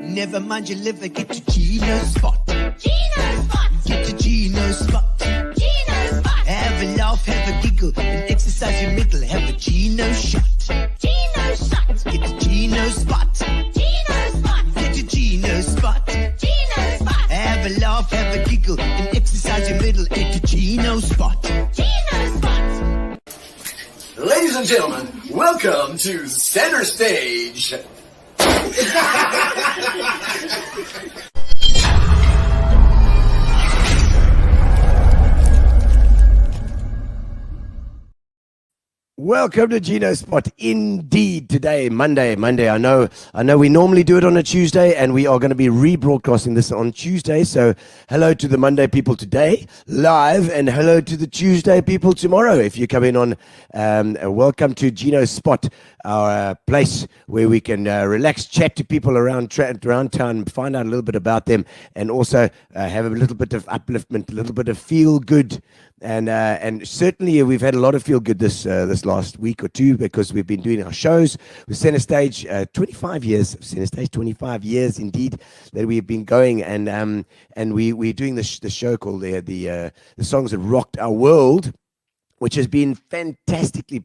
Never mind your liver, get to Gino's spot. Gino's spot. Get to Gino's spot. Gino's spot. Have a laugh, have a giggle, and exercise your middle. Have a Gino shot. Gino shot. Get to Gino's spot. Gino's spot. Get to Gino's spot. Gino's spot. Have a laugh, have a giggle, and exercise your middle. Get to Gino's spot. Gino's spot. Ladies and gentlemen, welcome to Center Stage. Welcome to Gino Spot. Indeed, today, Monday. I know we normally do it on a Tuesday, and we are going to be rebroadcasting this on Tuesday. So hello to the Monday people today, live, and hello to the Tuesday people tomorrow. If you come in on, welcome to Gino Spot, our place where we can relax, chat to people around town, find out a little bit about them, and also have a little bit of upliftment, a little bit of feel good. And certainly we've had a lot of feel good this last week or two, because we've been doing our shows with Center Stage. 25 years of Center Stage, 25 years indeed that we've been going, and we're doing the show called the songs that rocked our world, which has been fantastically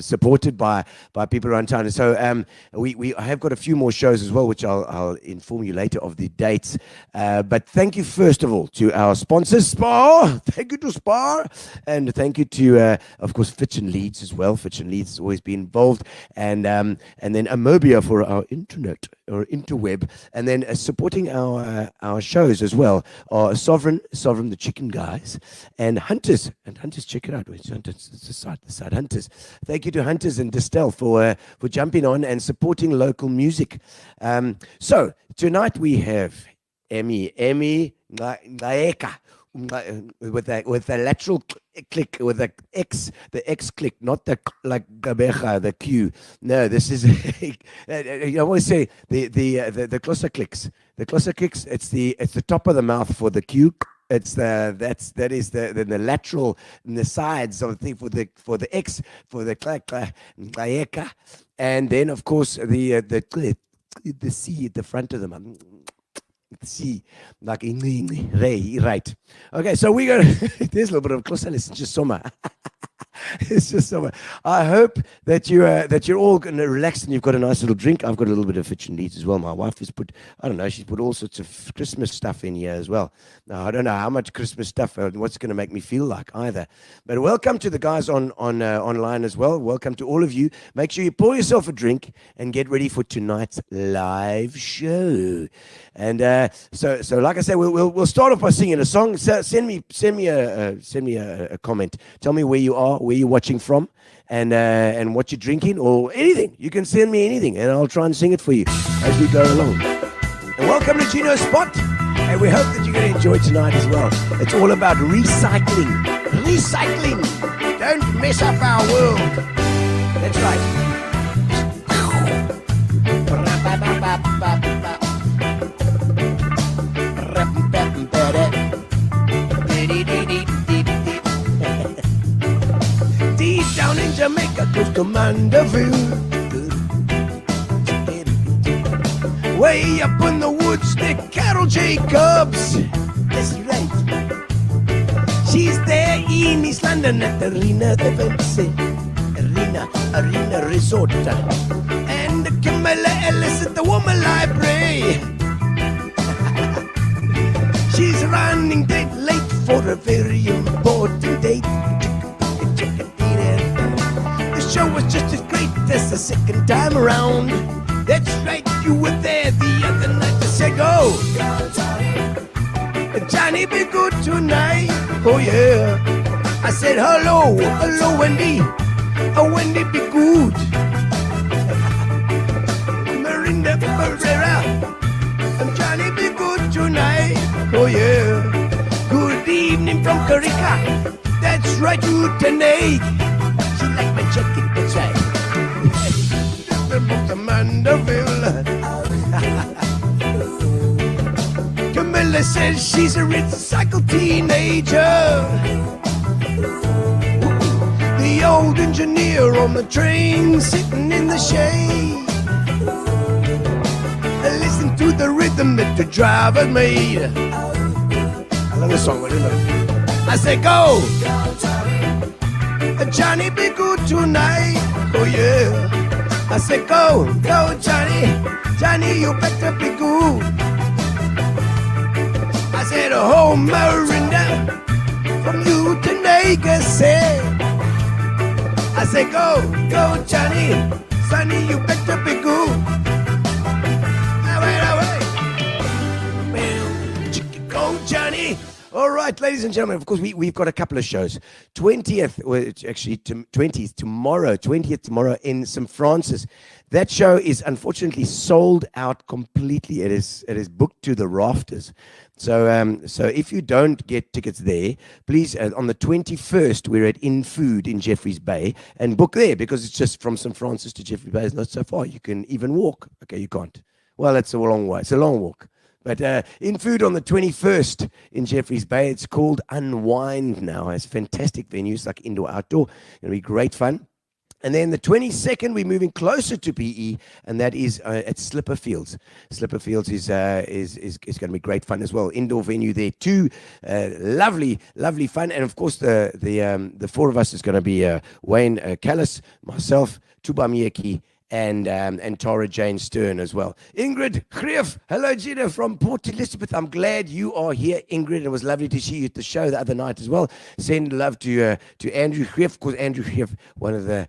supported by people around town. And so we have got a few more shows as well, which I'll inform you later of the dates. But thank you, first of all, to our sponsors, Spar. Thank you to Spar. And thank you to, of course, Fitch and Leeds as well. Fitch and Leeds has always been involved. And then Amobia for our internet or interweb. And then supporting our shows as well are Sovereign, the chicken guys, and Hunters. And Hunters, check it out. Hunters, it's the side Hunters. Thank you to Hunters and Distel for jumping on and supporting local music. So tonight we have Emmy Nxayeka with the lateral click, with the X click, not the like Gabecha, the Q. No, this is I always say the closer clicks. The closer clicks. It's the top of the mouth for the Q. It's that is the lateral and the sides of the thing for the X, for the Nxayeka, and then of course the C at the front of them. C, like right. Okay, so we got there's a little bit of closer listen, just summer. It's just so much. I hope that you're all going to relax and you've got a nice little drink. I've got a little bit of Fitch and Eat as well. My wife has put, I don't know, she's put all sorts of Christmas stuff in here as well. Now I don't know how much Christmas stuff and what's going to make me feel like either. But welcome to the guys on online as well. Welcome to all of you. Make sure you pour yourself a drink and get ready for tonight's live show. And so like I said, we'll start off by singing a song. So send me a comment. Tell me where you are, where you're watching from, and what you're drinking or anything. You can send me anything, and I'll try and sing it for you as we go along. And welcome to Gino's Spot, and we hope that you're going to enjoy tonight as well. It's all about recycling. Recycling. Don't mess up our world. That's right. Deep down in Jamaica, close to Mandeville, way up in the woods, the Carol Jacobs. That's right. She's there in East London at the Arena Resort, and Camilla Ellis at the Woman Library. She's running dead late for a very important date. The show was just as great as the second time around. That's right, you were there the other night. I said, go, Johnny, be good tonight. Oh yeah. I said, hello, Wendy. Oh, Wendy, be good. Marinda Pereira. Johnny, be good tonight. Oh yeah. Good evening from Carica. That's right, you tonight. She like my jacket, that's right. The Mandeville. Camilla says she's a recycled teenager. The old engineer on the train sitting in the shade. Listen to the rhythm that the driver made. I love this song, what do you know? I say go, Johnny, be good tonight. Oh yeah. I say go, Johnny, you better be good. I said oh Marinda, from you to Nega say. I say go, Johnny, you better be good. Go, Johnny. All right, ladies and gentlemen, of course, we've got a couple of shows. 20th, well, actually 20th tomorrow in St. Francis. That show is unfortunately sold out completely. It is booked to the rafters. So if you don't get tickets there, please, on the 21st, we're at In Food in Jeffreys Bay, and book there because it's just from St. Francis to Jeffreys Bay. It's not so far. You can even walk. Okay, you can't. Well, that's a long way. It's a long walk. But In Food on the 21st in Jeffreys Bay. It's called Unwind now. It's fantastic venues like indoor-outdoor. It'll be great fun. And then the 22nd, we're moving closer to PE, and that is at Slipper Fields. Slipper Fields is going to be great fun as well. Indoor venue there too. Lovely fun. And of course, the four of us is going to be Wayne Callis, myself, Tuba Miyeki, and Tara Jane Stern as well. Ingrid Greef, hello Gina from Port Elizabeth. I'm glad you are here, Ingrid. It was lovely to see you at the show the other night as well. Send love to Andrew Greef, because Andrew Greef, one of the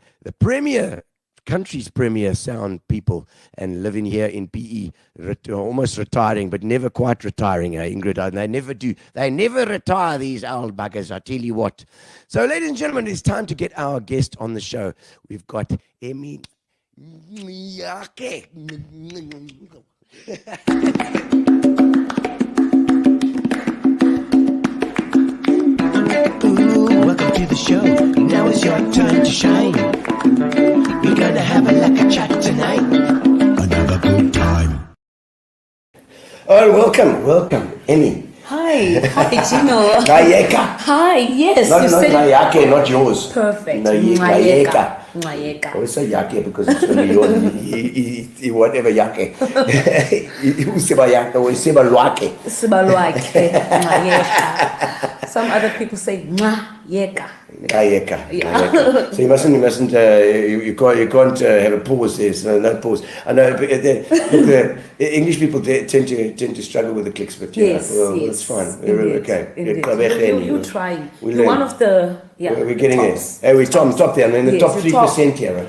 country's premier sound people, and living here in PE, almost retiring, but never quite retiring, Ingrid. They never do. They never retire, these old buggers, I tell you what. So, ladies and gentlemen, it's time to get our guest on the show. We've got Emmy Nxayeka. Welcome to the show. Now it's your time to shine. We're gonna have a lucky chat tonight. Another good time. Oh, welcome, Emmy. Hi, Gino. Nxayeka. Hi, yes. Not Nxayeka, not yours. Perfect. Nxayeka. Nxayeka. I always say yake because it's only yours. Whatever yake. Useba yake or useba lwake. Nxayeka. Some other people say Nxayeka. Nxayeka. Yeah. Nxayeka. So you mustn't, you can't have a pause there. So no pause. I know, but the English people tend to struggle with the clicks, but Yes, it's fine. We're okay. Indeed. You're trying. We You're one learn. of the We're getting tops. there. Hey, we're top there. I'm in the Yes, top the 3% here. Right?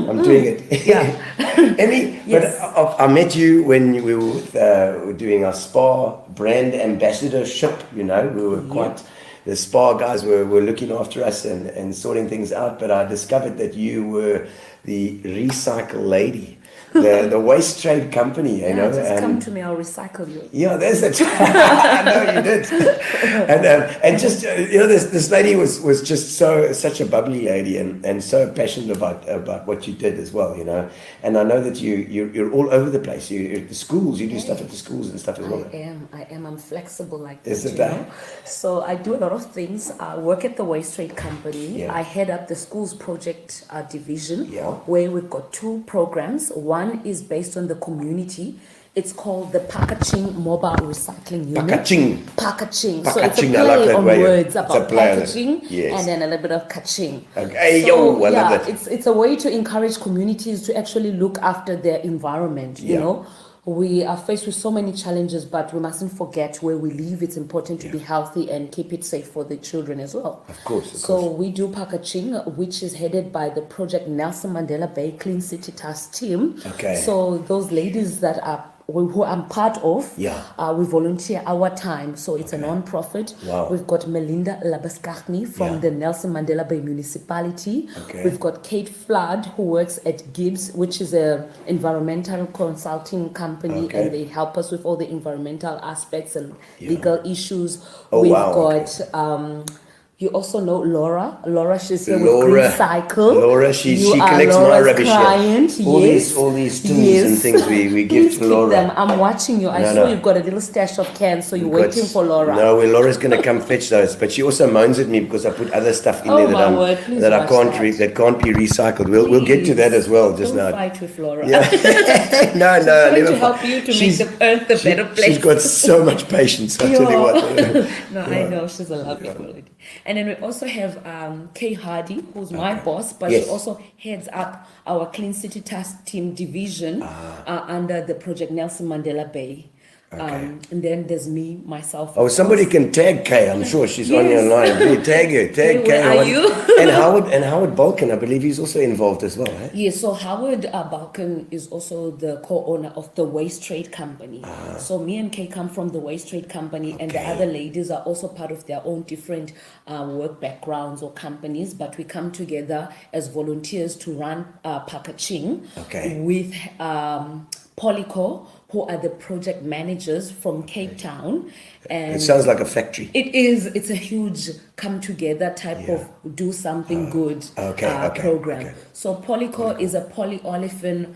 I'm doing it. Yeah. Emmy, Yes. but I met you when we were doing our spa brand ambassadorship. You know, we were quite. The spa guys were looking after us and sorting things out. But I discovered that you were the recycle lady, the waste trade company. You know, Just come to me. I'll recycle you. yeah, that's it. I know you did. And just this lady was just such a bubbly lady and so passionate about what you did as well, you know. And I know that you're all over the place. You're at the schools. You do stuff at the schools and stuff as well. I am. I'm flexible like that. Is it you that? know? So I do a lot of things. I work at the waste trade company. Yeah. I head up the schools project division, Yeah. where we've got 2 programs. One is based on the community. It's called the Packa-Ching Mobile Recycling Unit. Packa-Ching. Packa-Ching. So it's a Packa-Ching, I like play that on way. words It's a about play on it. packaging Yes. and then a little bit of kaching. Okay. So, I love it. it's a way to encourage communities to actually look after their environment. You Yeah. know, we are faced with so many challenges, but we mustn't forget where we live. It's important to be healthy and keep it safe for the children as well. Of course. So we do Packa-Ching, which is headed by the Project Nelson Mandela Bay Clean City Task Team. Okay. So those ladies that are who I'm part of, Yeah. we volunteer our time. So it's a non-profit. Wow. We've got Melinda Labaskachny from Yeah. the Nelson Mandela Bay Municipality. Okay. We've got Kate Flood, who works at Gibbs, which is a environmental consulting company, Okay. and they help us with all the environmental aspects and legal issues. Oh, We've wow, got you also know Laura. Laura, she's here Laura. with Recycle. Laura, she are collects my Laura's rubbish here. client. All these tins and things we give Please to keep Laura. them. I'm watching you. I No, saw no. you've got a little stash of cans, so you're Got- waiting for Laura. No, well, Laura's going to come fetch those, but she also moans at me because I put other stuff in Oh, there my word, please that I watch can't that. that can't be recycled. We'll get to that as well just Don't now. fight with Laura. Yeah. no, I Trying never to help fight. you to She's- make the earth a better place. She's got so much patience. I tell you what. No, I know she's a lovely lady. And then we also have Kay Hardy, who's my boss, but Yes. she also heads up our Clean City Task Team division under the Project Nelson Mandela Bay. And then there's me, myself. Oh, of somebody course. can tag Kay. I'm sure she's on your Yes. line. Please tag her. Tag Kay, Kay. where are you? and Howard Balkan, I believe he's also involved as well. Eh? Yes, so Howard Balkan is also the co-owner of the Waste Trade Company. So me and Kay come from the Waste Trade Company, and the Okay. other ladies are also part of their own different work backgrounds or companies, but we come together as volunteers to run Packa-Ching Okay. with Polyco, who are the project managers from Cape Town. And It sounds like a factory. it's a huge come together type of do something good okay, program. okay. So Polyco is a polyolefin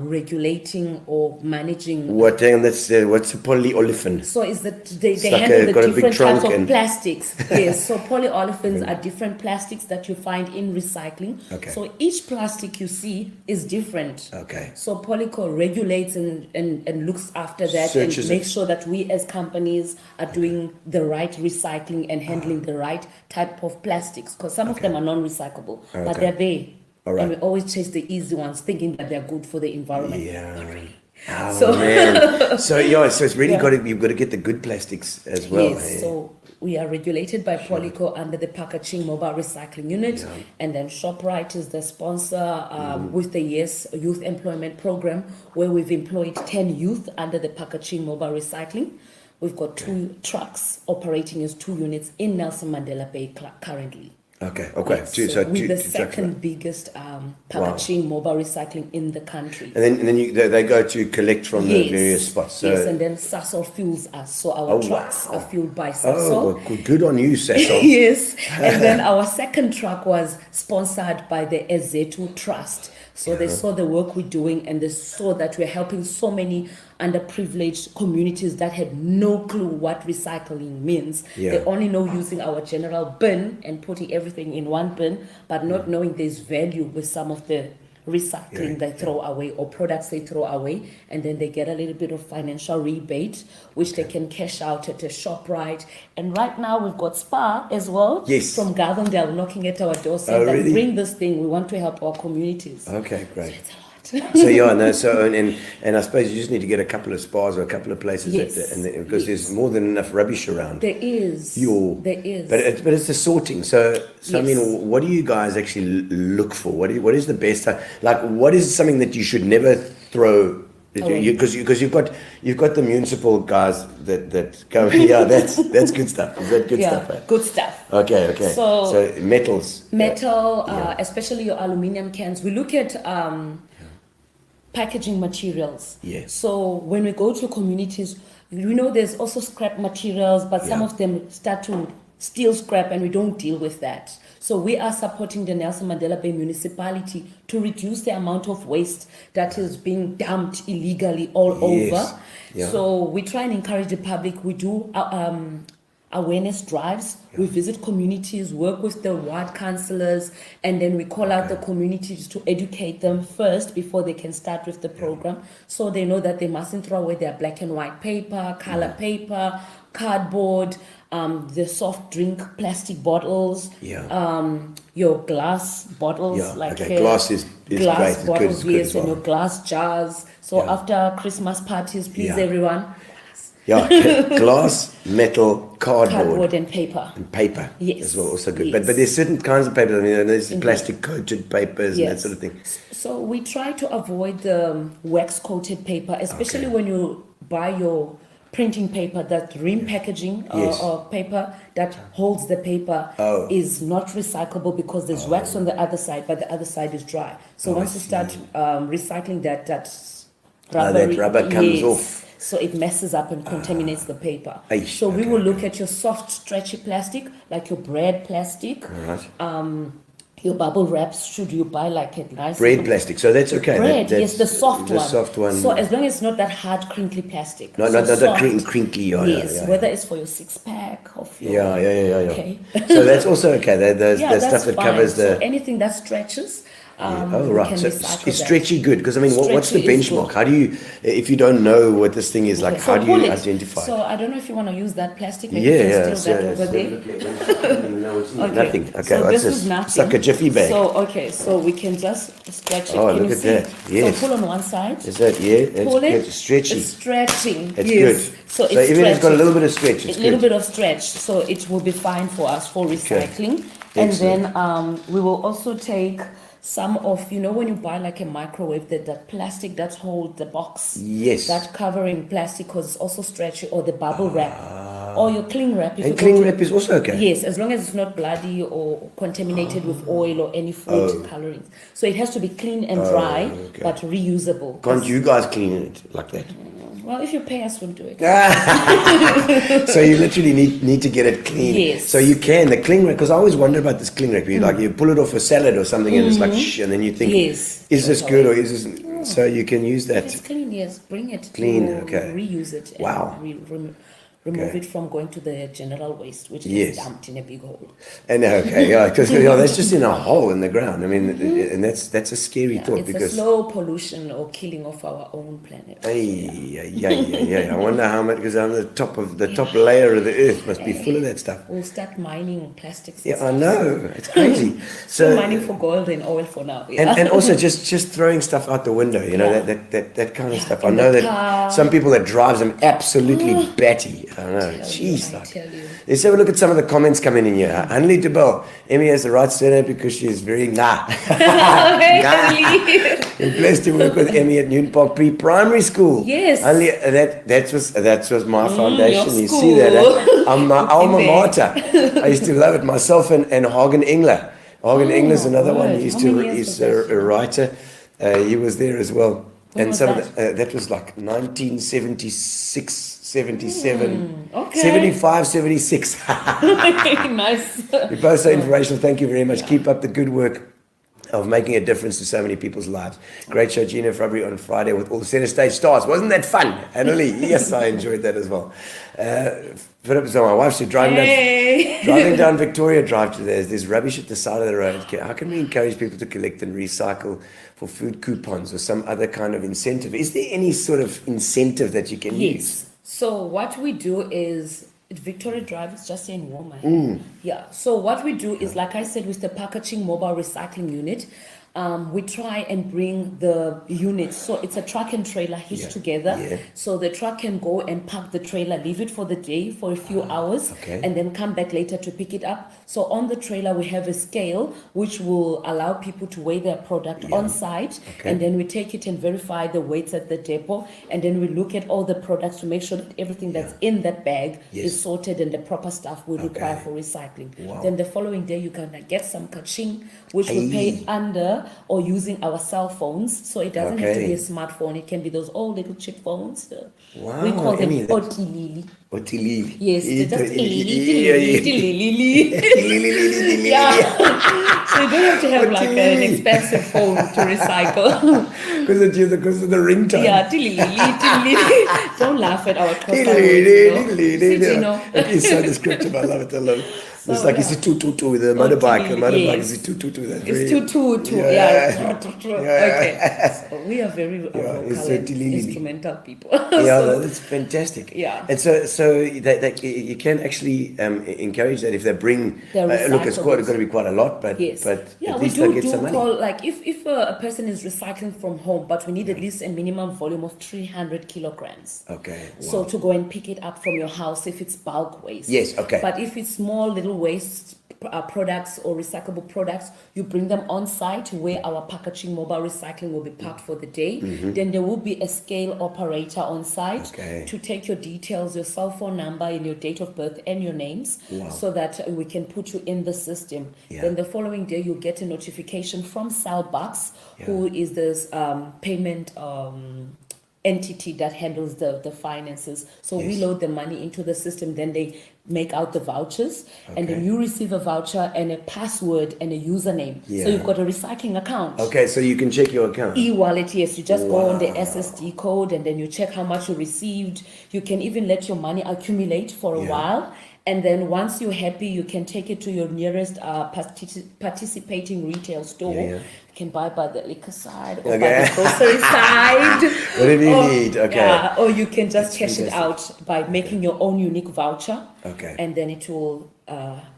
regulating or managing. What? Hang on, what's a polyolefin? So is that they like handle the got a big different trunk types of and- plastics. Yes, so polyolefins are different plastics that you find in recycling. Okay. So each plastic you see is different. Okay. So Polyco regulates and looks after that Searches and makes sure that we as companies are doing the right recycling and handling the right type of plastics, because some of them are non-recyclable, but Okay. they're there. All right. And we always chase the easy ones, thinking that they're good for the environment. Yeah. Not really. Oh, So- man. So it's really you've got to get the good plastics as well. Yes, eh? so we are regulated by Polyco under the Packa-Ching Mobile Recycling Unit, and then ShopRite is the sponsor with the Yes Youth Employment Program, where we've employed 10 youth under the Packa-Ching Mobile Recycling. We've got 2 trucks operating as 2 units in Nelson Mandela Bay currently. Okay. Yes, Two- so we're two the trucks, second right. biggest Packa-Ching Mobile Recycling in the country. And then they go to collect from the various spots. So, yes, and then Sasol fuels us. So our trucks are fueled by Sasol. oh, well, good on you, Cecil. Yes, and then our second truck was sponsored by the Ezetu Trust. So they saw the work we're doing, and they saw that we're helping so many underprivileged communities that had no clue what recycling means. Yeah. They only know using our general bin and putting everything in one bin, but not knowing there's value with some of the recycling they throw away or products they throw away, and then they get a little bit of financial rebate, which they can cash out at a ShopRite. And right now we've got Spar as well. Yes. From Gardendale knocking at our door saying that bring this thing, we want to help our communities. Okay, great. So it's a lot. So yeah, no. So and I suppose you just need to get a couple of spas or a couple of places, Yes. because there's more than enough rubbish around. There is. There is. But it's the sorting. So I Yes. mean, what do you guys actually look for? What is the best? Like, what is something that you should never throw? Because you've got the municipal guys that go. Yeah, that's good stuff. Is that good stuff? Eh? Good stuff. Okay. So metals. Metal, especially your aluminium cans. We look at packaging materials. Yes. So when we go to communities, we know there's also scrap materials, but some of them start to steal scrap, and we don't deal with that. So we are supporting the Nelson Mandela Bay municipality to reduce the amount of waste that is being dumped illegally all over. Yeah. So we try and encourage the public. We do awareness drives. We visit communities, work with the ward councillors, and then we call out the communities to educate them first before they can start with the program, so they know that they mustn't throw away their black and white paper, color paper, cardboard, the soft drink plastic bottles, your glass bottles, glass is glass great. bottles, good yes, as well. and your glass jars. So after Christmas parties, please everyone. Yeah, glass, metal, cardboard and paper. And paper, yes, as well, also good. Yes. But there's certain kinds of paper. I mean, there's plastic coated papers and that sort of thing. So we try to avoid the wax coated paper, especially when you buy your printing paper. That rim packaging or paper that holds the paper is not recyclable because there's wax on the other side, but the other side is dry. So once you start recycling that rubber comes off. So it messes up and contaminates the paper. So we will look at your soft, stretchy plastic, like your bread plastic. Your bubble wraps, should you buy like a nice bread plastic? So that's okay. Bread, that's yes, the soft one. The soft one. So as long as it's not that hard, crinkly plastic. No, not the crinkly. Yes, whether it's for your 6-pack or for yeah. Okay. So that's also okay. There's stuff that fine. covers the. So anything that stretches. Right. So is stretchy good? Because I mean, what's the benchmark? How do you, if you don't know what this thing is like, how do you identify? So I don't know if you want to use that plastic. Maybe you can steal that over there. No, it's nothing. Okay, so this is nothing. It's like a jiffy bag. So we can just stretch it. Oh, look at that. Yes. So pull on one side. Is that it's pull good. it. Stretchy. It's stretching. It's yes. good. So it's even if it's got a little bit of stretch, it's a little bit of stretch, so it will be fine for us for recycling. Okay. And then we will also take some of, when you buy like a microwave, that plastic that holds the box. Yes. That covering plastic, because it's also stretchy, or the bubble wrap, or your cling wrap. And cling wrap is also okay. Yes, as long as it's not bloody or contaminated with oil or any food colorings. So it has to be clean and dry, but reusable. Can't you guys clean it like that? Well, if you pay us, we'll do it. So you literally need to get it clean. Yes. So you can, the cling wrap, because I always wonder about this cling wrap. You pull it off a salad or something and it's like shh, and then you think, is this good or is this... So you can use that. It's clean, yes. Bring it clean, to okay. reuse it. Wow. And remove it from going to the general waste, which is dumped in a big hole. And because that's just in a hole in the ground. I mean, and that's a scary thought it's because a slow pollution or killing of our own planet. I wonder how much, because on the top layer of the earth must be full of that stuff. We'll start mining plastics. Yeah, I know, it's crazy. So mining for gold and oil for now. And also just throwing stuff out the window. That kind of stuff. I know that some people that drives them absolutely batty. I don't know. Jeez, let's have a look at some of the comments coming in here. Hanley Debel, Emmy has the right surname because she is very nah. We're blessed to work with Emmy at Newton Park Pre-Primary School. Yes. Hanley, that was my foundation. You see that? I'm my alma mater. I used to love it myself and Hagen Engler. Hagen Engler is another one. He's a writer. He was there as well. And some of that was like 1976. 77, 75, 76. Nice. You're both so inspirational. Thank you very much. Keep up the good work. of making a difference to so many people's lives. Great show, Gino Fabbri, on Friday with all the center stage stars. Wasn't that fun? Annalie, yes, I enjoyed that as well. Philip, so my wife, she's driving down Victoria Drive to there's rubbish at the side of the road. How can we encourage people to collect and recycle for food coupons or some other kind of incentive? Is there any sort of incentive that you can use? So what we do is, Victoria Drive is just in Walmart. Yeah. So what we do is, like I said, with the Packa-Ching Mobile Recycling Unit, we try and bring the units. So it's a truck and trailer hitched together. Yeah. So the truck can go and park the trailer, leave it for the day for a few hours, and then come back later to pick it up. So on the trailer, we have a scale which will allow people to weigh their product on site. And then we take it and verify the weights at the depot. And then we look at all the products to make sure that everything that's in that bag is sorted and the proper stuff we require for recycling. Then the following day, you can get some Kaching, which we pay under or using our cell phones. So it doesn't have to be a smartphone. It can be those old little chip phones. We call them Otilili. Otilili. Yes, they're just yeah. So you don't have to have like an expensive phone to recycle. Because of the ringtone. Yeah, don't laugh at our Gino. It is so descriptive. I love it. I love it. It's like it's a 222 with a motorbike. A motorbike is a 222. It's 222. Yeah. Okay. So we are very vocal and instrumental people. That's fantastic. Yeah. And so that you can actually encourage that if they bring. Look, it's going to be quite a lot, but at least they get some money. Call, like if a person is recycling from home, but we need at least a minimum volume of 300 kilograms. Okay. Wow. So to go and pick it up from your house if it's bulk waste. Yes. Okay. But if it's small little waste products or recyclable products, you bring them on site where our Packa-Ching Mobile Recycling will be parked for the day. Then there will be a scale operator on site to take your details, your cell phone number and your date of birth and your names, so that we can put you in the system. Then the following day you get a notification from Salbox, who is this payment entity that handles the finances. So we load the money into the system, then they make out the vouchers, and then you receive a voucher and a password and a username. So you've got a recycling account. Okay, so you can check your account. E-wallet, yes. You just go on the SSD code and then you check how much you received. You can even let your money accumulate for a while. And then once you're happy, you can take it to your nearest participating retail store. You can buy by the liquor side or by the grocery side. Whatever you need, or you can just cash it out by making your own unique voucher. And then it will,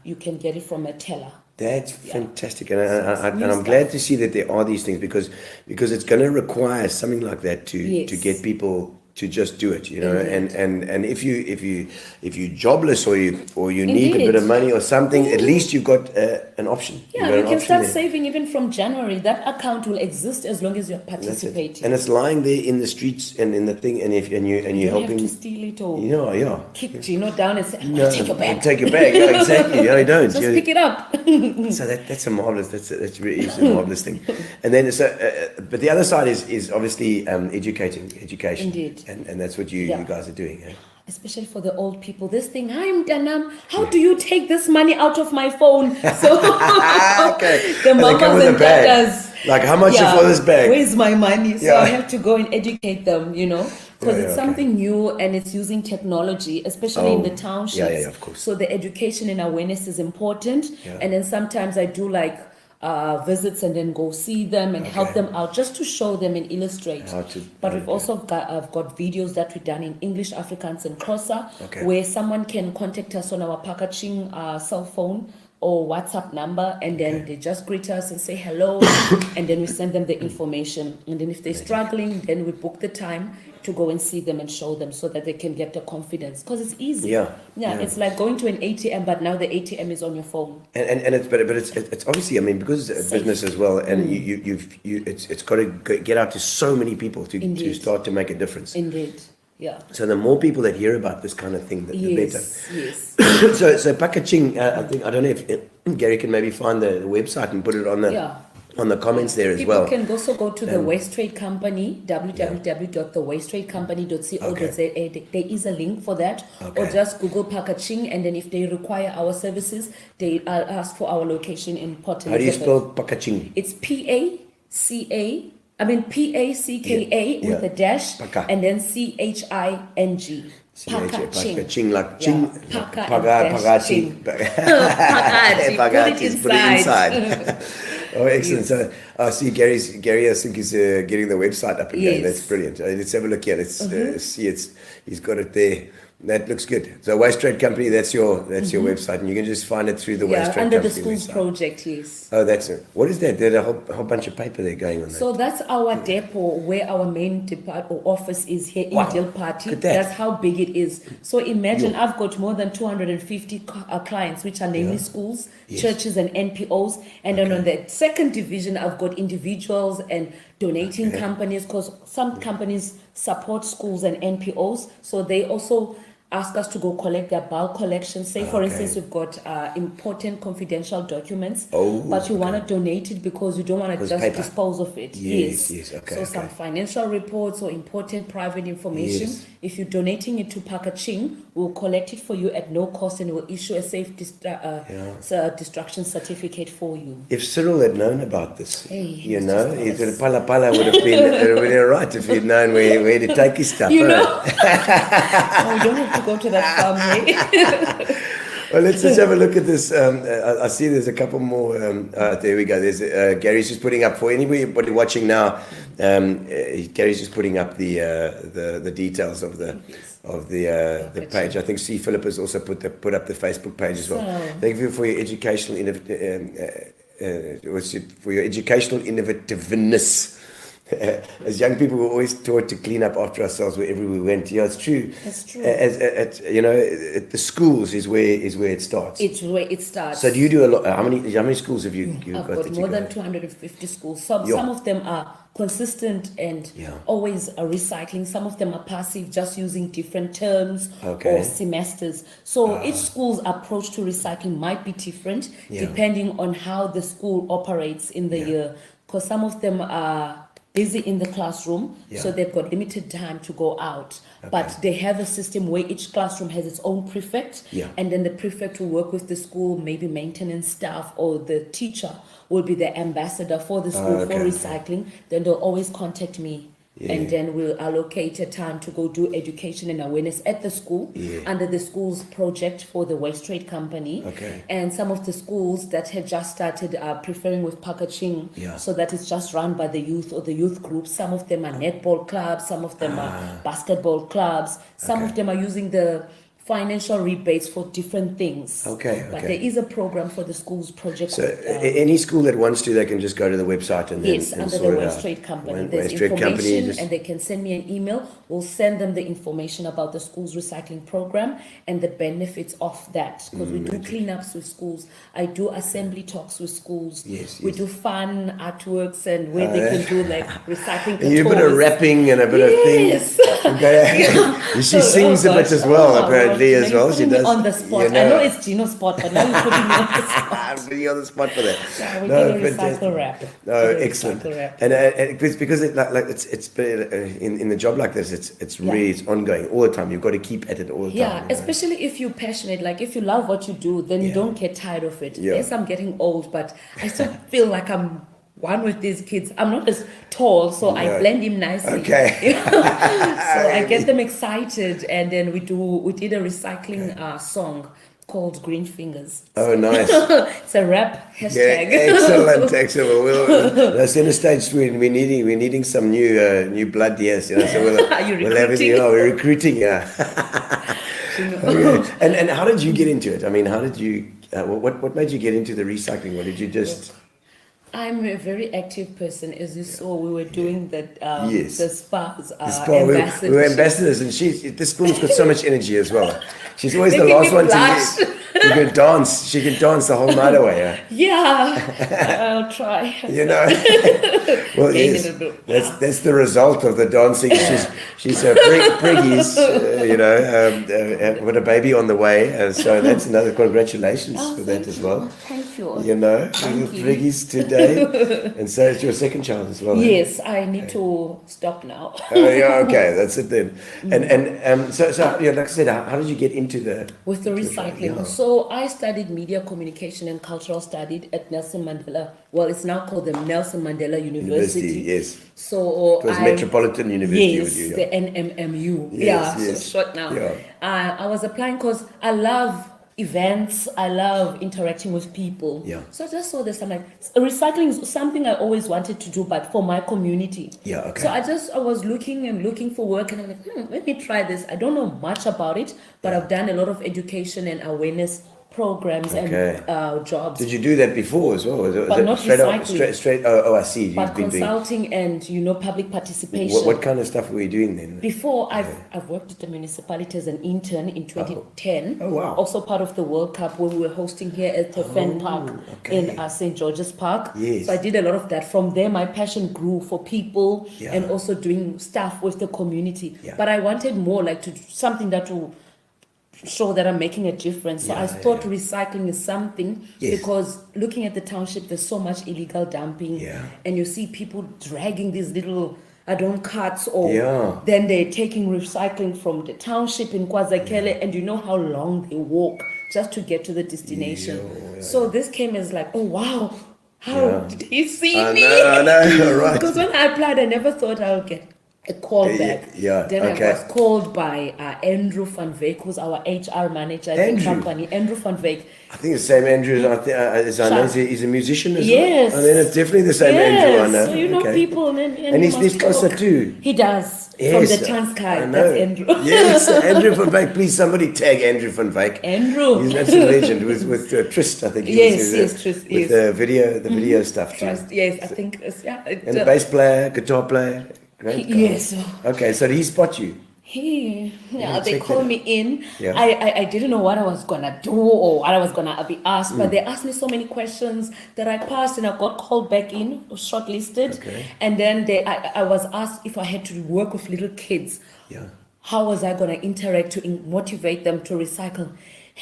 you can get it from a teller. That's fantastic, and I'm glad to see that there are these things because it's going to require something like that to get people to just do it, and if you're jobless or you need a bit of money or something, at least you've got an option. You can start saving even from January. That account will exist as long as you're participating. And it's lying there in the streets and in the thing, and you're helping. Have to steal it or kick Gino down and say, take your bag. Take your bag. Yeah, exactly. You don't. Just pick it up. So that's a marvelous. That's really a marvelous thing. And then but the other side is obviously education. Indeed. And that's what you guys are doing, especially for the old people. This thing, I'm Danam. How do you take this money out of my phone? So the mamas and dadas, like, how much for this bag? Where's my money? So I have to go and educate them, because it's something new and it's using technology, especially in the townships. Of course. So the education and awareness is important. And then sometimes I do like visits and then go see them and help them out just to show them and illustrate. But we've also got videos that we've done in English, Afrikaans and Xhosa, where someone can contact us on our Packa-Ching cell phone or WhatsApp number, and then they just greet us and say hello, and then we send them the information. And then if they're struggling, then we book the time to go and see them and show them so that they can get the confidence, because it's easy. It's like going to an ATM, but now the ATM is on your phone. And it's obviously, because it's a business as well, and it's got to get out to so many people to start to make a difference. Indeed. Yeah. So the more people that hear about this kind of thing, the better. Yes. So Packa-Ching, I don't know if Gary can maybe find the website and put it on the on the comments there as People well. can also go to the Waste Trade Company, www.thewastetradecompany.co.za. There is a link for that, or just Google Packa-Ching, and then if they require our services, they ask for our location in Port How do you Elizabeth. spell Packa-Ching? It's Packa with a dash, Packa. and then Ching. Packa-Ching, like Ching. Packa-Ching. Packa-Ching. Put it inside. Oh, excellent. Yes. So, I see Gary, I think he's getting the website up again. Yes. That's brilliant. Let's have a look here. Let's see he's got it there. That looks good. So Waste Trade Company, that's your website, and you can just find it through the Waste Trade under Company the schools website. project, yes. Oh, that's it. What is that? There's a whole bunch of paper there going on there. So that's our depot where our main department or office is here in Dilparty. Look at that. That's how big it is. So imagine I've got more than 250 clients, which are namely schools, churches, and NPOs. And then on the second division, I've got individuals and donating companies, because some companies support schools and NPOs. So they also ask us to go collect their bulk collection. Say, for instance, we've got important confidential documents, but you want to donate it because you don't want to just paper. dispose of it. Yes, Some financial reports or important private information. Yes. If you're donating it to Packa-Ching, we'll collect it for you at no cost, and we'll issue a safe destruction certificate for you. If Cyril had known about this, He you was know, just the Pala would have been all right if he'd known where to take his stuff. You huh? know? No, we don't have to go to that farm. Well, let's just have a look at this. I see there's a couple more. There we go. There's Gary's just putting up for anybody watching now. Gary's just putting up the details of the page. I think C. Philip has also put up the Facebook page as well. Thank you for your educational innovativeness. As young people, we're always taught to clean up after ourselves wherever we went. Yeah, it's true. That's true. The schools is where it starts. It's where it starts. So do you do a lot? How many schools have you I've got? got more than 250 schools. Some of them are consistent and always are recycling. Some of them are passive, just using different terms or semesters. So each school's approach to recycling might be different depending on how the school operates in the year. Because some of them are busy in the classroom, so they've got limited time to go out. But they have a system where each classroom has its own prefect, and then the prefect will work with the school, maybe maintenance staff, or the teacher will be the ambassador for the school for recycling. Then they'll always contact me. And then we'll allocate a time to go do education and awareness at the school under the school's project for the Waste Trade Company. And some of the schools that have just started are preferring with Packa-Ching, so that it's just run by the youth or the youth groups. Some of them are netball clubs, some of them are basketball clubs, some of them are using the financial rebates for different things. But there is a program for the school's project. So any school that wants to, they can just go to the website and then under the Waste Trade Company. There's information, and they can send me an email. We'll send them the information about the school's recycling program and the benefits of that. Because we do cleanups with schools. I do assembly talks with schools. We do fun artworks and where they can do like recycling. And you a bit of rapping and a bit of things. She sings a bit as well, apparently. As well, she does on the spot. I know it's Gino's spot, but now you're putting me on the spot. I'm putting you on the spot for that. We can recycle rap. Excellent. And it's because it's in the job like this, it's really it's ongoing all the time. You've got to keep at it all the time. Especially if you're passionate, like if you love what you do, then you don't get tired of it. Yes, I'm getting old, but I still feel like I'm one with these kids. I'm not as tall, so I blend in nicely. So I get them excited, and then we did a recycling song called Green Fingers. Oh, nice. It's a rap hashtag. Excellent. Well, center stage, we're needing some new blood, yes. So we're recruiting. And how did you get into it? I mean, how did you? What made you get into the recycling? What did you just? I'm a very active person. As you saw, we were doing the spas. We were ambassadors, and this woman's got so much energy as well. She's always the last one to leave. She can dance. She can dance the whole night away. Yeah, I'll try. Well, yes, that's the result of the dancing. She's a priggies, with a baby on the way, and so that's another congratulations for that as well. Thank you. Priggies today, and so it's your second child as well. Yes, I need to stop now. Okay, that's it then. And so like I said, how did you get into the recycling? So I studied media communication and cultural studies at Nelson Mandela. Well, it's now called the Nelson Mandela University. Yes. So it was Metropolitan University with you. Yes, the NMMU. Yes. So short now. Yeah. I was applying because I love events. I love interacting with people. Yeah. So I just saw this. I'm like, recycling is something I always wanted to do, but for my community. Yeah. Okay. So I was looking for work, and I'm like, let me try this. I don't know much about it, but I've done a lot of education and awareness programs and jobs. Did you do that before as well? But not recycling. Straight. Oh, I see. But consulting and public participation. What kind of stuff were you doing then? Before I've worked at the municipality as an intern in 2010. Oh wow! Also part of the World Cup when we were hosting here at the Fen Park in St. George's Park. Yes. So I did a lot of that. From there, my passion grew for people and also doing stuff with the community. Yeah. But I wanted more, like to do something that will show that I'm making a difference. So I thought recycling is something because looking at the township, there's so much illegal dumping, and you see people dragging these little carts, or then they're taking recycling from the township in KwaZakele, and you know how long they walk just to get to the destination. So this came as like, oh wow, how did he see me? I know, right. Because when I applied, I never thought I would get a call back. Then I was called by Andrew van Wyk, who's our HR manager at the company. Andrew van Wyk. I think the same Andrew as I know. He's a musician as yes. well. And then it's definitely the same Andrew. I know. So you know people, and he's this closer too. He does. Yes, from the Transkei. That's Andrew. Yes, Andrew van Wyk. Please, somebody tag Andrew van Wyk. Andrew. He's an absolute legend with Trist, I think. Trist. With the video stuff. Trist, yes, I think. And the bass player, guitar player. Great guy. Yes. Okay, so did he spot you? They called me in. I didn't know what I was gonna do or what I was gonna be asked, but they asked me so many questions that I passed, and I got called back in, shortlisted, and then I was asked if I had to work with little kids. How was I gonna interact to motivate them to recycle?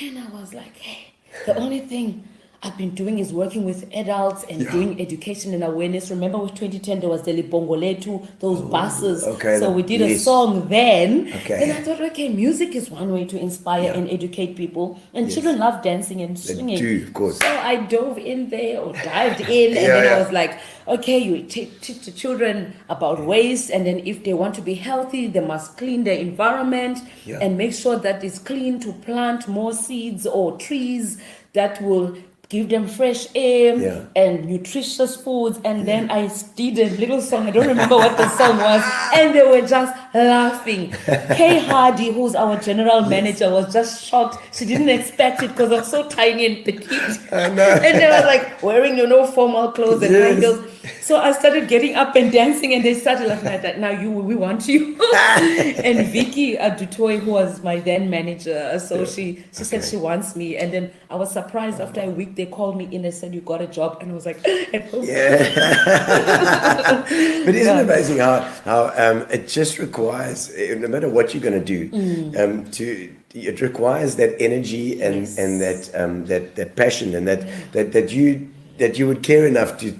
And I was like, hey, the only thing I've been doing is working with adults and doing education and awareness. Remember with 2010, there was the Libongoletu, those buses. So we did a song then. Then I thought, music is one way to inspire and educate people. And children love dancing and singing. They do, of course. So I dove in there or dived in. And then I was like, you teach the children about waste. And then if they want to be healthy, they must clean their environment and make sure that it's clean to plant more seeds or trees that will give them fresh air and nutritious foods. And then I did a little song. I don't remember what the song was. And they were just laughing. Kay Hardy, who's our general manager, was just shocked. She didn't expect it because I'm so tiny and petite. I know. And they were like wearing, formal clothes and high heels. So I started getting up and dancing, and they started laughing at that. Now we want you. And Vicky Adutoy, who was my then manager, so she said she wants me. And then I was surprised after a week they called me in and said, you got a job. And I was like, But isn't it amazing how it just requires, no matter what you're going to do, it requires that energy and that passion, and that you would care enough to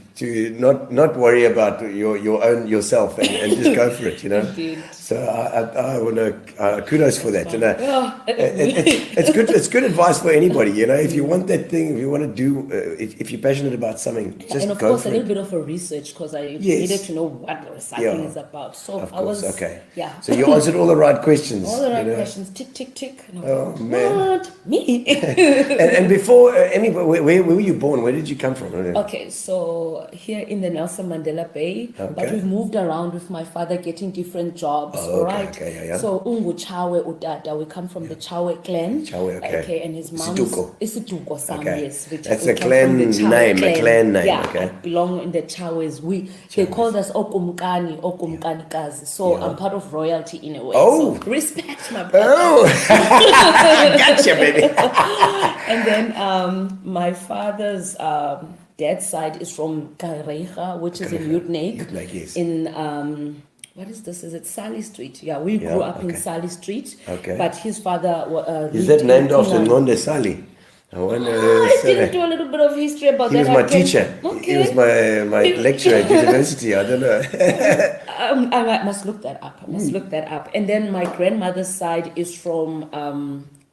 not worry about yourself and just go for it, Indeed. So I want to kudos for that. And it's good advice for anybody. If you want that thing, if you want to do, if you're passionate about something, just and of go course for a it. little bit of a research, because I needed to know what recycling is about. So of I was So you answered all the right questions. All the right questions. Tick tick tick. And oh like, man, what? Me? and before Emmy, where were you born? Where did you come from? Okay, so here in the Nelson Mandela Bay, but Okay. we've moved around with my father getting different jobs, Oh, okay, right? okay, yeah. So Ungu Chawe Utata, we come from the Chawe clan. Chawe, okay. And his mom's Isituko. Isituko Sam, Okay. yes. Which That's we a come clan from the Chawe name, a clan name, Yeah, okay. I belong in the Chawes. They called us Okumkani, Okumkani Kazi. So I'm part of royalty in a way. Oh. So respect my brother. Oh, gotcha, baby. And then my father's dad's side is from Kareha, which is in Utnake. Utnake, yes. In what is this? Is it Sally Street? Yeah, we grew up in okay. Sally Street. Okay. But his father Is lived that named in after Pinang. Nonde Sali? I wonder. I didn't do a little bit of history about He that. was my I can- teacher. Okay. He was my lecturer at university. I don't know. I must look that up. I must look that up. And then my grandmother's side is from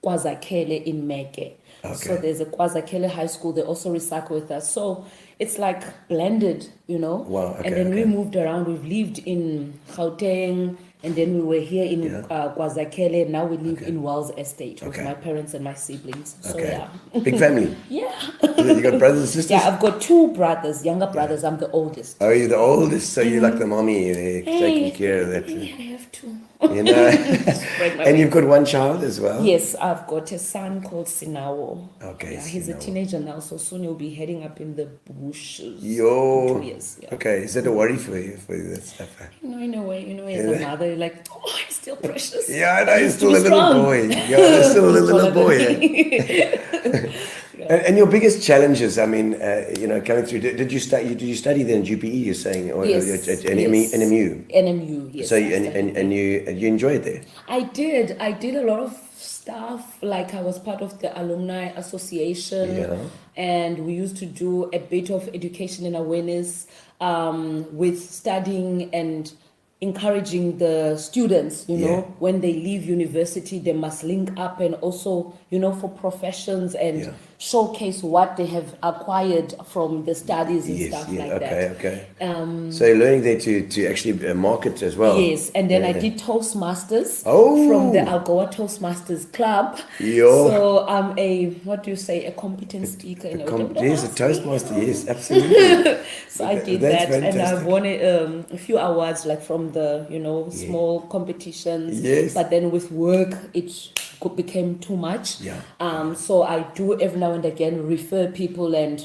KwaZakele in Meke. So there's a KwaZakele High School. They also recycle with us. So it's like blended, you know. Wow, okay, and then we okay. moved around. We've lived in Gauteng, and then we were here in KwaZakele. Now we live in Wells Estate with Okay. my parents and my siblings. So Okay. yeah. Big family. Yeah. You got brothers and sisters? Yeah, I've got two brothers, younger brothers. I'm the oldest. Oh, you're the oldest, so you're like the mommy, taking care of that. I have to. You know. Break my And you've got one child as well. Yes, I've got a son called Sinawo. Okay, Yeah, he's a Sinawo. teenager now, so soon he'll be heading up in the bushes. Yo. In 2 years. Yeah. Okay, is that a worry for you that stuff? You know, in a way, as a mother, you're like, oh, he's still precious. Yeah, I know, he's still Be a little strong. boy. Yeah, he's still a little boy. And your biggest challenges, I mean, coming through. Did you study then GPE? You're saying, or Yes, at yes. NMU? NMU, yes. So I you, studied and you enjoy it there? I did a lot of stuff, like I was part of the alumni association, Yeah. and we used to do a bit of education and awareness with studying and encouraging the students, when they leave university, they must link up and also, for professions and showcase what they have acquired from the studies and stuff like that. Okay. So you're learning there to actually market as well. Yes, and then I did Toastmasters Oh. from the Algoa Toastmasters Club. Yo. So I'm a competent speaker. Yes, a Toastmaster. Yes, absolutely. So I did That's that, and I fantastic. won a few awards, like from the small competitions. Yes. But then with work, it became too much. Yeah. So I do every now and again refer people, and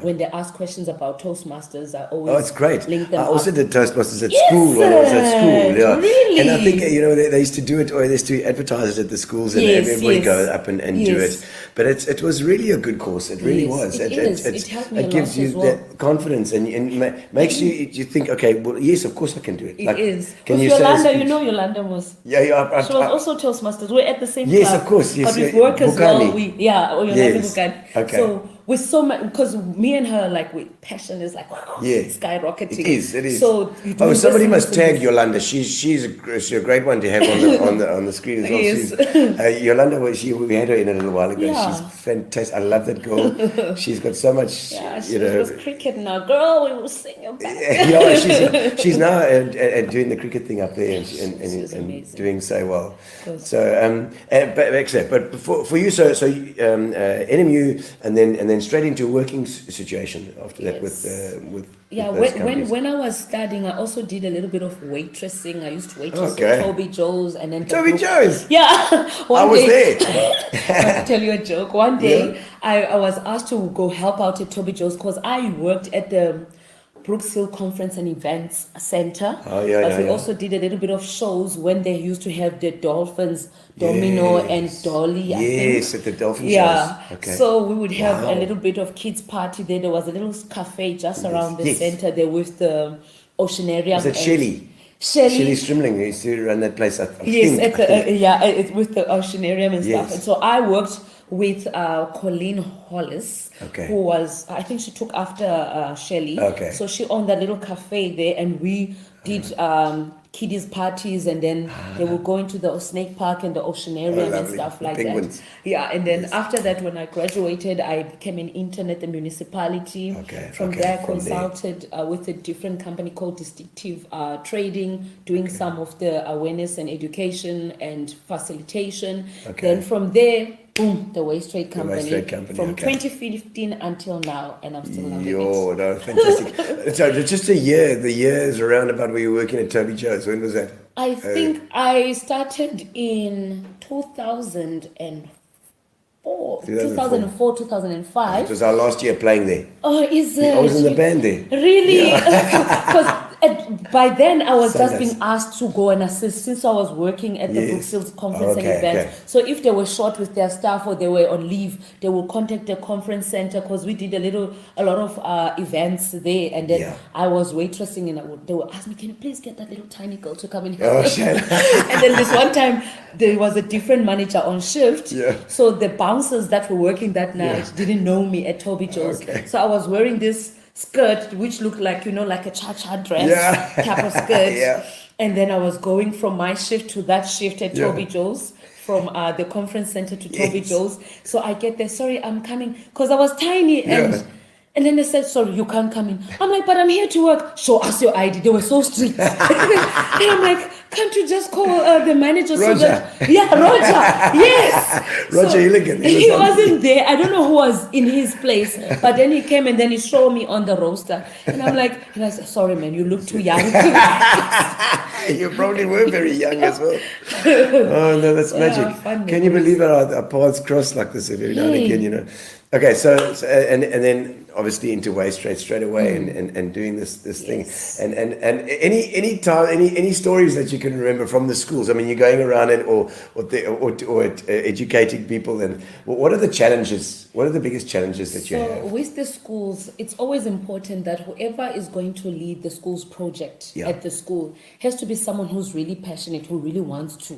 when they ask questions about Toastmasters, I always Oh, it's great. link them I also up. did Toastmasters at Yes, school when I was at school. Yeah. really? And I think, they used to do it, or they used to advertise it at the schools, and Yes, everybody yes. go up and do Yes. it. But it was really a good course. It really Yes, was. it is. It helped me a It gives lot you as well. that confidence and makes you think, okay, well, yes, of course I can do it. It is. Can With you say a Yolanda, speech? Yolanda was. Yeah, She was also Toastmasters. We're at the same Yes, club. of course, yes, But with yeah, work as well, Bukani. Yolanda Yes, Bukani. okay. So with so much, because me and her, passion is Yes. skyrocketing. It is. So you do somebody this must and tag this. Yolanda. She's a great one to have on the screen as well. Yes. Yolanda, we had her in a little while ago. Yeah. She's fantastic. I love that girl. She's got so much. Yeah, she was cricket now. Girl, we will sing you back. She's now doing the cricket thing up there and amazing. doing so well. Good. So but for you, so NMU and then straight into a working situation after that with Yeah, those companies. when I was studying, I also did a little bit of waitressing. I used to waitress Okay. at Toby Joe's, and then Toby Joe's. Yeah, I was there. I'll tell you a joke. One day, I was asked to go help out at Toby Joe's because I worked at the Brooks Hill Conference and Events Center. Oh, yeah, But yeah, we yeah. also did a little bit of shows when they used to have the Dolphins, Domino and Dolly, I think. Yes, at the Dolphin Yeah. shows. Okay. So we would have Wow. a little bit of kids party there. There was a little cafe just around the Yes. center there with the Oceanarium. Was it and- Shelley? Shelley. Strimling who used to run that place. I Yes, think. at the, it's with the Oceanarium and stuff. Yes. And so I worked with Colleen Hollis, Okay. who was, I think she took after Shelley. Okay. So she owned that little cafe there, and we did kiddies parties, and then they would go into the snake park and the Oceanarium and lovely. stuff The like penguins. that. Yeah, and then after that, when I graduated, I became an intern at the municipality. Okay, From okay, there, I from there. consulted with a different company called Distinctive Trading, doing some of the awareness and education and facilitation. Okay. Then from there, boom, the Waste Trade Company. Waste Trade Company, From okay. 2015 until now, and I'm still loving it. No, fantastic. So just a year, the year is around about where you were working at Toby Joe's. When was that? I think I started in 2004, 2005. It was our last year playing there. Oh, is it? I was in the band there. Really? Because by then I was just Sundays. being asked to go and assist since I was working at the Yes. Brookfield conference Okay, and events. okay. So if they were short with their staff or they were on leave, they will contact the conference center because we did a lot of events there. And then Yeah. I was waitressing and they would ask me, can you please get that little tiny girl to come in here? Oh, shit. And then this one time there was a different manager on shift. Yeah. So the bouncers that were working that night didn't know me at Toby Joe's. Okay. So I was wearing this skirt which looked like, like a cha-cha dress type of skirt. Yeah. And then I was going from my shift to that shift at Yeah. Toby Joe's, from the conference center to Toby Yes. Joe's. So I get there, sorry, I'm coming, because I was tiny. And then they said, sorry, you can't come in. I'm like, but I'm here to work. Show us your ID. They were so strict. And I'm like, can't you just call the manager? Roger. So that, Roger. Yes. Roger Hilligan. He wasn't there. I don't know who was in his place. But then he came and then he showed me on the roster. And I'm like, and I said, sorry, man, you look too young. You probably were very young as well. Oh, no, that's magic. fun Can you believe it? Our paths cross like this every now and again, Okay, so and then obviously into Waste Trade straight away and doing this thing. And any time any stories that you can remember from the schools? I mean, you're going around and or educating people, and what are the challenges? What are the biggest challenges that you So have? with the schools, it's always important that whoever is going to lead the school's project at the school has to be someone who's really passionate, who really wants to,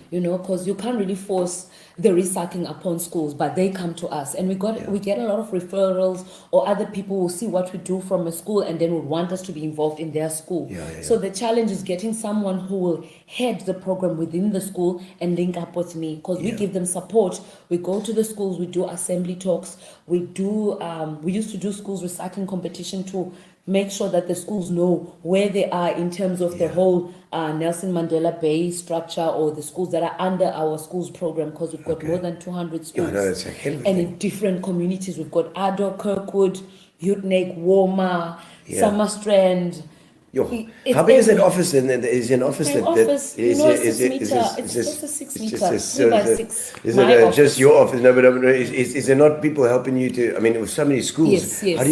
because you can't really force the recycling upon schools, but they come to us and we get a lot of referrals, or other people will see what we do from a school and then would want us to be involved in their school. So the challenge is getting someone who will head the program within the school and link up with me, because we give them support. We go to the schools, we do assembly talks, we used to do schools recycling competition to make sure that the schools know where they are in terms of the whole Nelson Mandela Bay structure, or the schools that are under our schools program, because we've got more than 200 schools. That's a hell of a And thing. in different communities, we've got Ado, Kirkwood, Houtneck, Warmer, Summerstrand. How big is that office? And is there an office The office, it's just a 6 meter, 3 by 6. Is My it office. just your office? No, but is there not people helping you to? I mean, with so many schools, Yes. how do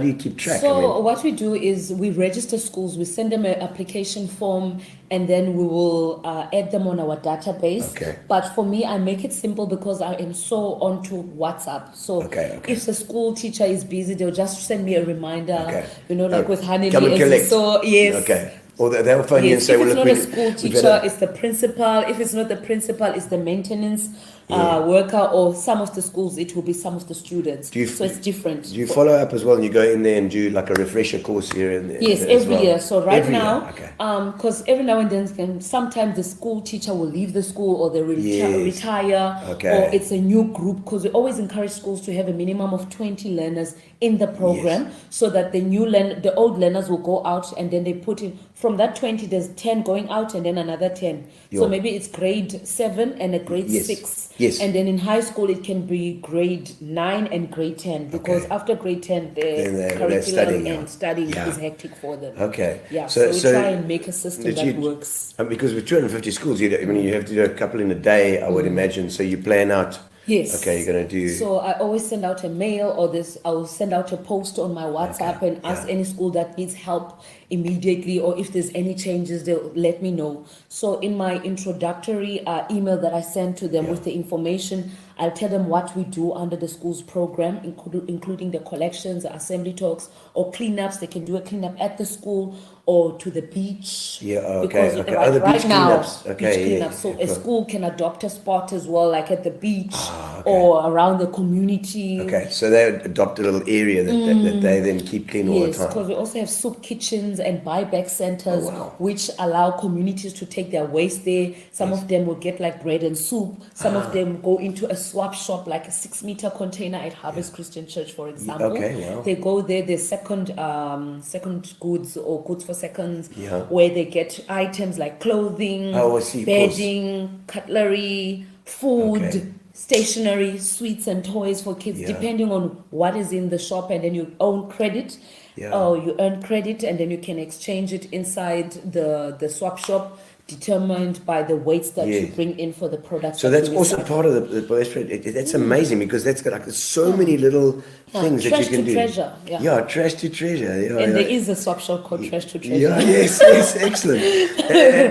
you keep track? So what we do is we register schools, we send them an application form, and then we will add them on our database. Okay. But for me, I make it simple because I am so onto WhatsApp. So if the school teacher is busy, they'll just send me a reminder, like with Hanili. Come and collect. So yes. Okay. Or they'll phone you and say, if well, it's look, not a school teacher, it's the principal. If it's not the principal, it's the maintenance worker, or some of the schools, it will be some of the students. So it's different. Do you follow up as well, and you go in there and do like a refresher course here and there? Yes, as every well? year. So right Every now, year, because every now and then, sometimes the school teacher will leave the school, or they will retire, or it's a new group, because we always encourage schools to have a minimum of 20 learners in the program, so that the old learners will go out, and then they put in, from that 20, there's 10 going out, and then another 10. So maybe it's grade 7 and a grade 6. Yes. And then in high school, it can be grade 9 and grade 10, because after grade 10, the curriculum and studying is hectic for them. Okay. Yeah, so we try and make a system that works. Because with 250 schools, you have to do a couple in a day, I would imagine. So you plan out. Yes. Okay, you're going to do. So I always send out a mail, or I will send out a post on my WhatsApp and ask any school that needs help immediately, or if there's any changes, they'll let me know. So in my introductory email that I send to them with the information, I'll tell them what we do under the school's program, including the collections, the assembly talks, or cleanups. They can do a cleanup at the school or to the beach. Because right now, beach cleanup. So a school can adopt a spot as well, like at the beach or around the community. Okay, so they adopt a little area that they then keep clean all the time. Yes, because we also have soup kitchens and buyback centers, which allow communities to take their waste there. Some of them will get like bread and soup. Some of them go into a swap shop, like a 6 meter container at Harvest Christian Church, for example. They go there, there's second goods, or goods for seconds, where they get items like clothing, bedding, cutlery, food, stationery, sweets and toys for kids, depending on what is in the shop, and then you own credit. Or you earn credit, and then you can exchange it inside the swap shop, determined by the weights that you bring in for the products. So that's also part of the Boys Trade. That's amazing, because that's got like so many little things that you can do. Trash to treasure. Trash to treasure. And there is a swap shop called Trash to Treasure. Yes, excellent.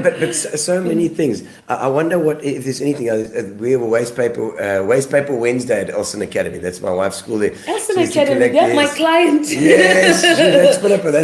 but so many things. I wonder if there's anything. We have a waste paper Wednesday at Elson Academy. That's my wife's school there. Elson Academy, that's my client. Yes, that's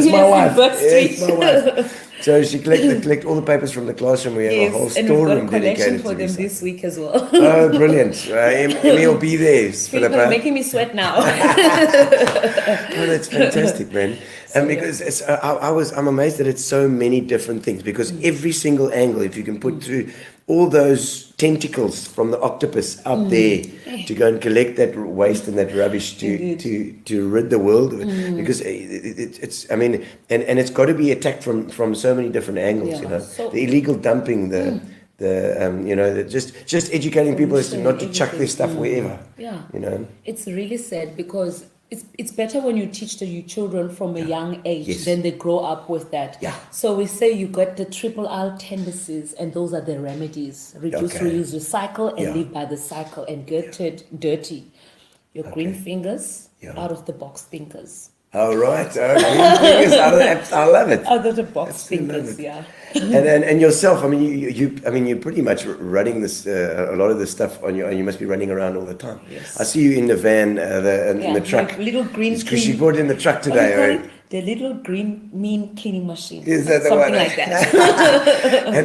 my wife. Yes, my wife. So she collect all the papers from the classroom. We have a whole storeroom dedicated for to them this week as well. Oh, brilliant! Emmy will be there. People making me sweat now. Oh, that's fantastic, man. And because I'm amazed that it's so many different things, because every single angle, if you can put through all those tentacles from the octopus up there to go and collect that waste and that rubbish to rid the world of it, because it's I mean, and it's got to be attacked from so many different angles. So the illegal dumping, just educating people as to not to chuck their stuff wherever. It's really sad, because it's better when you teach your children from a young age, then they grow up with that. So we say you got the triple R tendencies, and those are the remedies: reduce, reuse, recycle, and live by the cycle, and get dirty. Your green fingers, out of the box thinkers. Oh, right. Green fingers, I love it. Out of the box thinkers, And yourself, I mean, you're pretty much running this a lot of this stuff on you must be running around all the time. Yes. I see you in the van, in the truck. Little green. Because she brought in the truck today, right? The little green mean cleaning machine. Is that the something one? like that?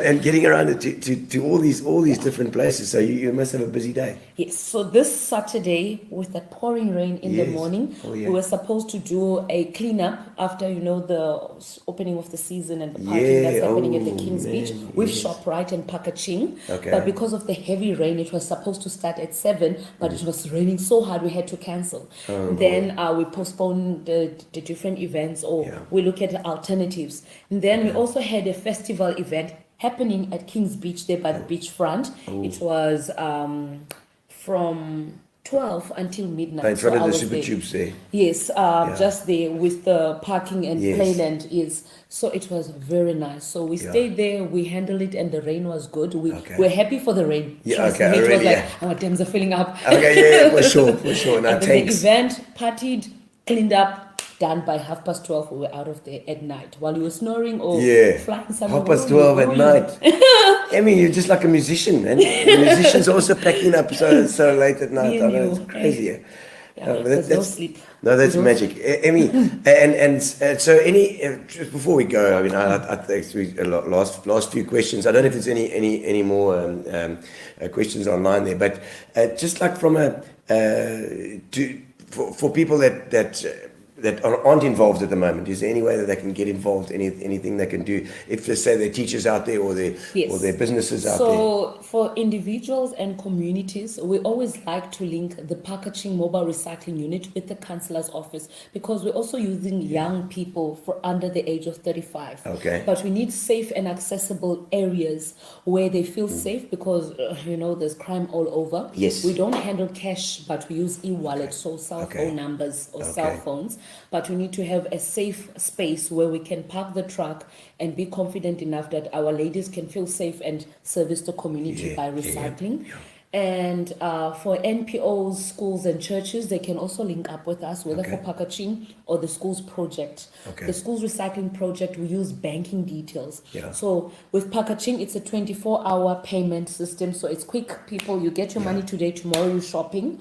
and getting around to all these different places. So you must have a busy day. Yes. So this Saturday, with that pouring rain in the morning, we were supposed to do a cleanup after the opening of the season and the party that's happening at the King's Beach with ShopRite and Packa-Ching. But because of the heavy rain, it was supposed to start at 7, but it was raining so hard we had to cancel. Then we postponed the different events, or we look at the alternatives. And then we also had a festival event happening at King's Beach there by the beachfront. It was from 12 until midnight. In front of the Super Tubes there. Yes, just there with the parking and playland so it was very nice. So we stayed there, we handled it, and the rain was good. We're happy for the rain. It was like our dams are filling up. For sure. Now, and the event, partied, cleaned up, done by 12:30. We were out of there at night while you were snoring or flying somewhere. 12:30 at night. Emmy, you're just like a musician, man. Musicians also packing up so late at night. I know, it's crazy. There's no sleep. No, that's magic, Emmy. and so just before we go, I mean, I think last few questions. I don't know if there's any more questions online there, but just like from for people that aren't involved at the moment, is there any way that they can get involved? Anything they can do? If they say they're teachers out there or their businesses out there. So for individuals and communities, we always like to link the Packa-Ching Mobile Recycling Unit with the councillor's office, because we're also using young people for under the age of 35. But we need safe and accessible areas where they feel safe, because there's crime all over. We don't handle cash, but we use e-wallet, so cell phone numbers or cell phones. But we need to have a safe space where we can park the truck and be confident enough that our ladies can feel safe and service the community by recycling. And for NPOs, schools and churches, they can also link up with us, whether for Packa-Ching or the schools project. The schools recycling project, we use banking details. So with Packa-Ching, it's a 24-hour payment system. So it's quick, people, you get your money today, tomorrow you're shopping.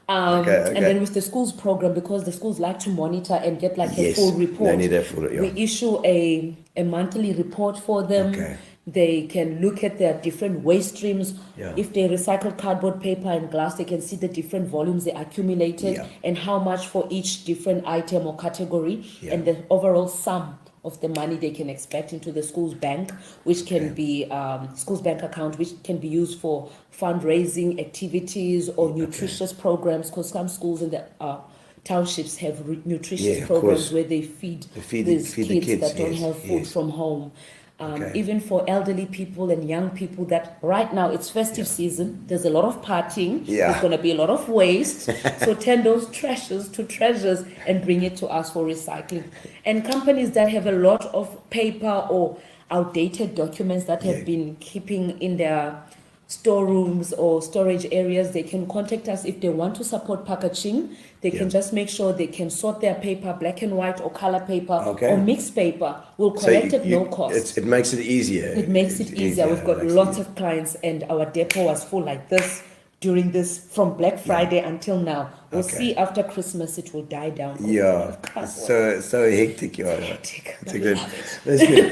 And then with the schools program, because the schools like to monitor and get like a full report, they need a full, we issue a monthly report for them. They can look at their different waste streams. If they recycle cardboard, paper and glass, they can see the different volumes they accumulated and how much for each different item or category, and the overall sum of the money they can expect into the school's bank, which can be school's bank account, which can be used for fundraising activities or nutritious programs, because some schools in the townships have nutritious programs where they feed these kids that don't have food from home. even for elderly people and young people, that right now it's festive season. There's a lot of partying. Yeah. There's going to be a lot of waste. So turn those trashes to treasures and bring it to us for recycling. And companies that have a lot of paper or outdated documents that have been keeping in their storerooms or storage areas, they can contact us if they want to support Packa-Ching. They can just make sure they can sort their paper, black and white or color paper or mixed paper. We'll collect it no cost. It makes it easier. It makes it easier. We've got lots of clients, and our depot was full like this during this from Black Friday until now. We'll see after Christmas it will die down. Yeah, so hectic. Yeah, hectic. That's good. That's good.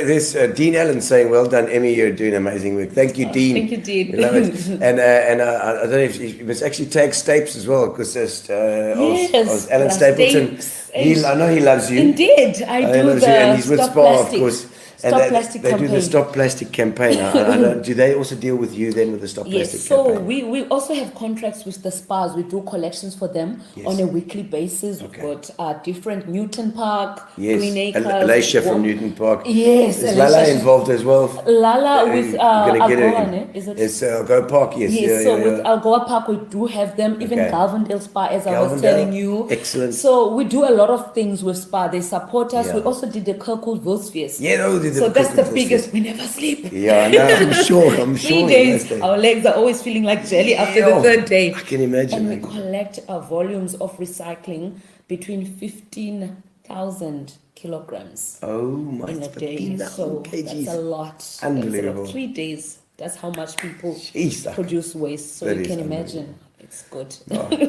There's Dean Allen saying, "Well done, Emmy. You're doing amazing work." Thank you, Dean. Thank you, Dean. We love it. And I don't know if you must actually tag Stapes as well, because Alan Stapleton. I know he loves you. Indeed, I do. And he's with Stop Spar, Plastic. of course. Stop And Plastic they do campaign. the Stop Plastic campaign. Do they also deal with you then with the Stop Plastic Yes, so campaign? we also have contracts with the spas. We do collections for them on a weekly basis. We've got different Newton Park, Green Acres. Alicia from Newton Park. Yes, Is Lala involved as well? Lala with Algoa, is it? It's Algoa Park, yes. Yes, with Algoa Park we do have them, even Galvindale Spa, as I was telling you. Excellent. So we do a lot of things with Spa. They support us. We also did the Kirkwood Wilsfears. Yeah, no, so that's the biggest. We never sleep. Yeah, no, I'm sure. 3 days. Our legs are always feeling like jelly after the third day. I can imagine. And we collect volumes of recycling between 15,000 kilograms in a day. So that's a lot. Unbelievable. 3 days. That's how much people Jeez, produce waste. So you can imagine. It's good.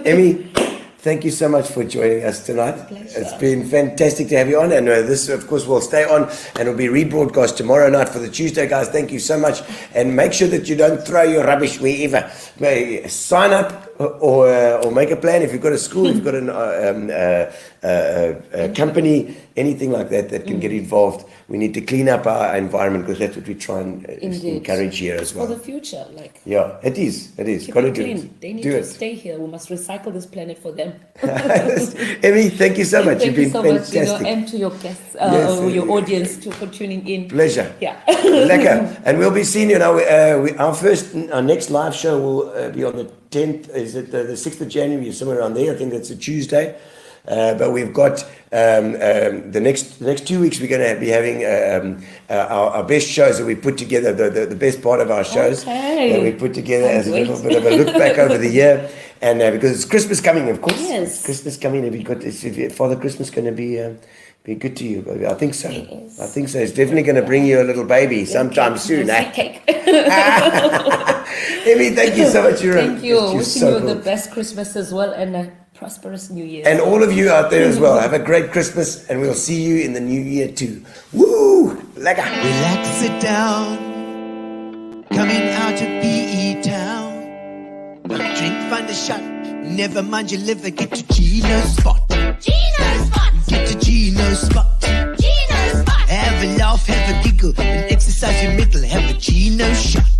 Emmy, thank you so much for joining us tonight. It's been fantastic to have you on, and this, of course, will stay on and will be rebroadcast tomorrow night for the Tuesday, guys. Thank you so much, and make sure that you don't throw your rubbish wherever. Sign up or make a plan if you've got a school, if you've got a company, anything like that can get involved. We need to clean up our environment, because that's what we try and encourage here as well. For the future, yeah, it is. Keep it clean. They need to stay here. We must recycle this planet for them. Emmy, thank you so much. Thank You've you so been much, fantastic. and to your guests, your audience, for tuning in. Pleasure. Yeah. Lekker. And we'll be seeing you now. Our next live show will be on the 10th. Is it the 6th of January? Somewhere around there. I think that's a Tuesday. But we've got the next 2 weeks. We're going to be having our best shows that we put together, the best part of our shows that we put together as a little bit of a look back over the year. And because it's Christmas coming, of course. Yes. It's Christmas coming. Have you got? Is Father Christmas going to be good to you, baby? I think so. I think so. It's definitely going to bring you a little baby sometime soon. Cake. Emmy, thank you so much. Thank you. Wishing you the best Christmas as well, and a prosperous New Year. And all of you out there as well, have a great Christmas, and we'll see you in the new year too. Woo! Lekker. Relax, sit down. Coming out of PE town. One drink, find a shot. Never mind your liver, get to Gino Spot. Gino Spot. Get to Gino Spot. Gino Spot. Have a laugh, have a giggle, and exercise your middle. Have a Gino shot.